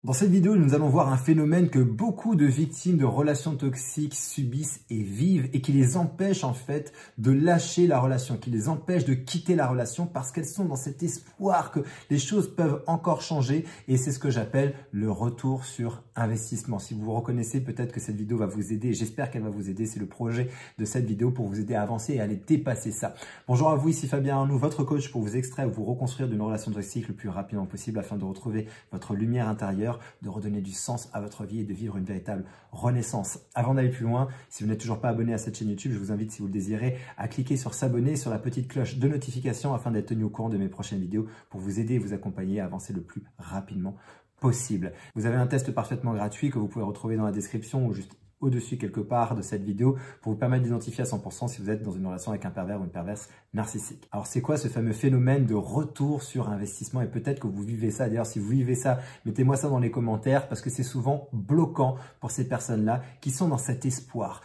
Dans cette vidéo, nous allons voir un phénomène que beaucoup de victimes de relations toxiques subissent et vivent et qui les empêche en fait de lâcher la relation, qui les empêche de quitter la relation parce qu'elles sont dans cet espoir que les choses peuvent encore changer et c'est ce que j'appelle le retour sur investissement. Si vous vous reconnaissez, peut-être que cette vidéo va vous aider et j'espère qu'elle va vous aider. C'est le projet de cette vidéo pour vous aider à avancer et à aller dépasser ça. Bonjour à vous, ici Fabien Arnoux, votre coach pour vous extraire ou vous reconstruire d'une relation toxique le plus rapidement possible afin de retrouver votre lumière intérieure, de redonner du sens à votre vie et de vivre une véritable renaissance. Avant d'aller plus loin, si vous n'êtes toujours pas abonné à cette chaîne YouTube, je vous invite, si vous le désirez, à cliquer sur s'abonner, sur la petite cloche de notification afin d'être tenu au courant de mes prochaines vidéos pour vous aider et vous accompagner à avancer le plus rapidement possible. Vous avez un test parfaitement gratuit que vous pouvez retrouver dans la description ou juste au-dessus quelque part de cette vidéo pour vous permettre d'identifier à 100% si vous êtes dans une relation avec un pervers ou une perverse narcissique. Alors c'est quoi ce fameux phénomène de retour sur investissement et peut-être que vous vivez ça. D'ailleurs si vous vivez ça, mettez-moi ça dans les commentaires parce que c'est souvent bloquant pour ces personnes-là qui sont dans cet espoir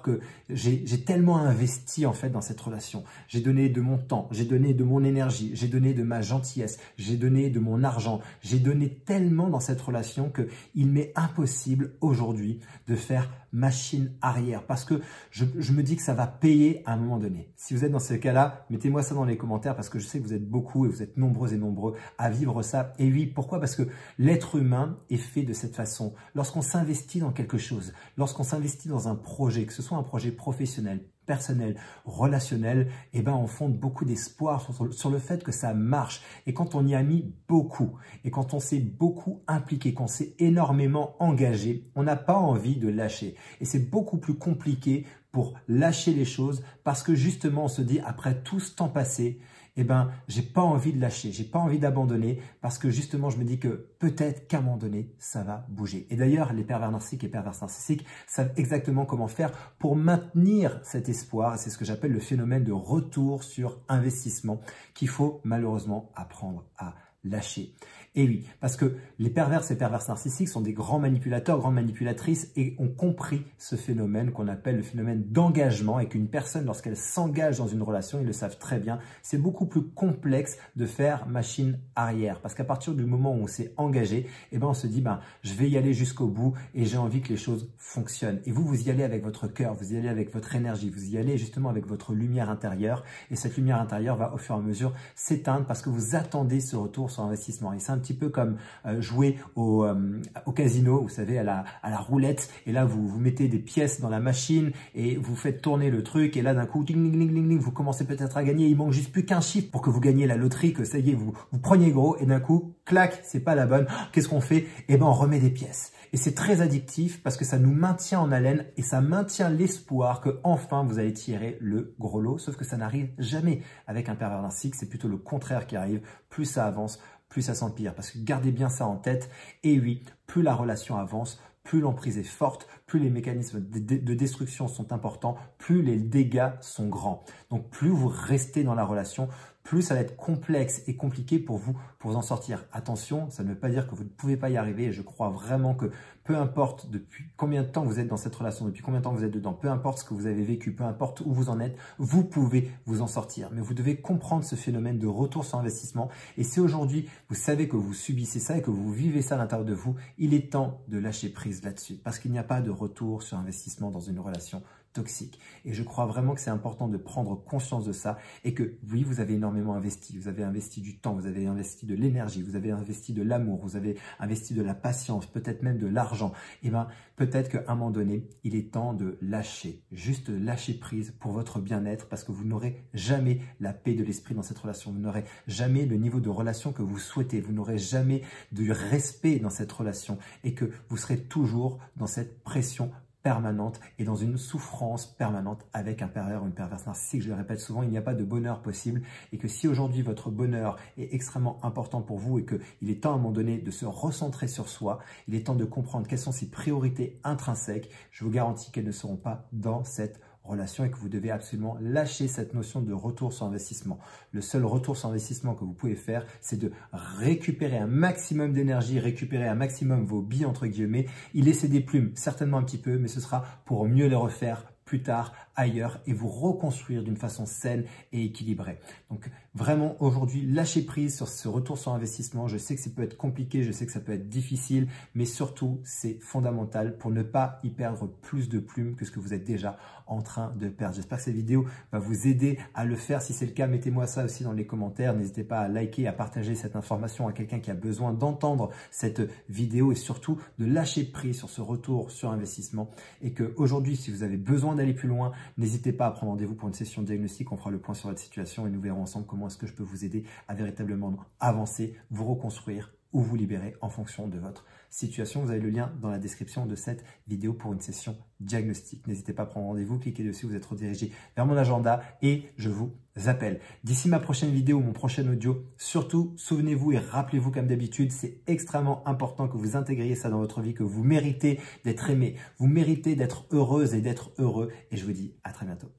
que j'ai tellement investi en fait dans cette relation. J'ai donné de mon temps, j'ai donné de mon énergie, j'ai donné de ma gentillesse, j'ai donné de mon argent, j'ai donné tellement dans cette relation que il m'est impossible aujourd'hui de faire machine arrière parce que je me dis que ça va payer à un moment donné. Si vous êtes dans ce cas-là, mettez-moi ça dans les commentaires parce que je sais que vous êtes beaucoup et vous êtes nombreux et nombreux à vivre ça. Et oui, pourquoi? Parce que l'être humain est fait de cette façon. Lorsqu'on s'investit dans quelque chose, lorsqu'on s'investit dans un projet, que ce soit un projet professionnel, personnel, relationnel, eh ben on fonde beaucoup d'espoir sur le fait que ça marche. Et quand on y a mis beaucoup, et quand on s'est beaucoup impliqué, qu'on s'est énormément engagé, on n'a pas envie de lâcher. Et c'est beaucoup plus compliqué pour lâcher les choses parce que justement on se dit après tout ce temps passé, eh ben, j'ai pas envie de lâcher, j'ai pas envie d'abandonner parce que justement, je me dis que peut-être qu'à un moment donné, ça va bouger. Et d'ailleurs, les pervers narcissiques et perverses narcissiques savent exactement comment faire pour maintenir cet espoir. Et c'est ce que j'appelle le phénomène de retour sur investissement qu'il faut malheureusement apprendre à lâcher. Et oui, parce que les pervers et perverses narcissiques sont des grands manipulateurs, grandes manipulatrices et ont compris ce phénomène qu'on appelle le phénomène d'engagement et qu'une personne, lorsqu'elle s'engage dans une relation, ils le savent très bien, c'est beaucoup plus complexe de faire machine arrière. Parce qu'à partir du moment où on s'est engagé, eh ben on se dit, je vais y aller jusqu'au bout et j'ai envie que les choses fonctionnent. Et vous y allez avec votre cœur, vous y allez avec votre énergie, vous y allez justement avec votre lumière intérieure et cette lumière intérieure va au fur et à mesure s'éteindre parce que vous attendez ce retour sur investissement. Et c'est un petit peu comme jouer au casino, vous savez, à la roulette. Et là, vous mettez des pièces dans la machine et vous faites tourner le truc. Et là, d'un coup, ding, ding, ding, ding, ding, vous commencez peut-être à gagner. Il manque juste plus qu'un chiffre pour que vous gagniez la loterie, que ça y est, vous preniez gros. Et d'un coup, clac, c'est pas la bonne. Qu'est-ce qu'on fait? Eh ben, on remet des pièces. Et c'est très addictif parce que ça nous maintient en haleine et ça maintient l'espoir que enfin vous allez tirer le gros lot. Sauf que ça n'arrive jamais avec un pervers narcissique. C'est plutôt le contraire qui arrive. Plus ça avance, plus ça s'empire. Parce que gardez bien ça en tête. Et oui, plus la relation avance, plus l'emprise est forte, plus les mécanismes de destruction sont importants, plus les dégâts sont grands. Donc plus vous restez dans la relation, plus ça va être complexe et compliqué pour vous en sortir. Attention, ça ne veut pas dire que vous ne pouvez pas y arriver. Et je crois vraiment que peu importe depuis combien de temps vous êtes dans cette relation, depuis combien de temps vous êtes dedans, peu importe ce que vous avez vécu, peu importe où vous en êtes, vous pouvez vous en sortir. Mais vous devez comprendre ce phénomène de retour sur investissement. Et si aujourd'hui, vous savez que vous subissez ça et que vous vivez ça à l'intérieur de vous, il est temps de lâcher prise là-dessus. Parce qu'il n'y a pas de retour sur investissement dans une relation toxique. Et je crois vraiment que c'est important de prendre conscience de ça et que oui, vous avez énormément investi. Vous avez investi du temps, vous avez investi de l'énergie, vous avez investi de l'amour, vous avez investi de la patience, peut-être même de l'argent. Et bien, peut-être qu'à un moment donné, il est temps de lâcher, juste lâcher prise pour votre bien-être parce que vous n'aurez jamais la paix de l'esprit dans cette relation. Vous n'aurez jamais le niveau de relation que vous souhaitez. Vous n'aurez jamais du respect dans cette relation et que vous serez toujours dans cette pression permanente et dans une souffrance permanente avec un pervers ou une perverse narcissique. Je le répète souvent, il n'y a pas de bonheur possible et que si aujourd'hui votre bonheur est extrêmement important pour vous et qu'il est temps à un moment donné de se recentrer sur soi, il est temps de comprendre quelles sont ses priorités intrinsèques, je vous garantis qu'elles ne seront pas dans cette relation et que vous devez absolument lâcher cette notion de retour sur investissement. Le seul retour sur investissement que vous pouvez faire, c'est de récupérer un maximum d'énergie, récupérer un maximum vos billes entre guillemets, y laisser des plumes, certainement un petit peu, mais ce sera pour mieux les refaire plus tard ailleurs et vous reconstruire d'une façon saine et équilibrée. Donc vraiment aujourd'hui, lâchez prise sur ce retour sur investissement. Je sais que ça peut être compliqué, je sais que ça peut être difficile, mais surtout c'est fondamental pour ne pas y perdre plus de plumes que ce que vous êtes déjà en train de perdre. J'espère que cette vidéo va vous aider à le faire. Si c'est le cas, mettez-moi ça aussi dans les commentaires. N'hésitez pas à liker, à partager cette information à quelqu'un qui a besoin d'entendre cette vidéo et surtout de lâcher prise sur ce retour sur investissement. Et que aujourd'hui, si vous avez besoin d'aller plus loin, n'hésitez pas à prendre rendez-vous pour une session de diagnostic. On fera le point sur votre situation et nous verrons ensemble comment est-ce que je peux vous aider à véritablement avancer, vous reconstruire ou vous libérer en fonction de votre situation. Vous avez le lien dans la description de cette vidéo pour une session diagnostic. N'hésitez pas à prendre rendez-vous, cliquez dessus, vous êtes redirigé vers mon agenda et je vous appelle. D'ici ma prochaine vidéo, mon prochain audio, surtout souvenez-vous et rappelez-vous comme d'habitude, c'est extrêmement important que vous intégriez ça dans votre vie, que vous méritez d'être aimé, vous méritez d'être heureuse et d'être heureux et je vous dis à très bientôt.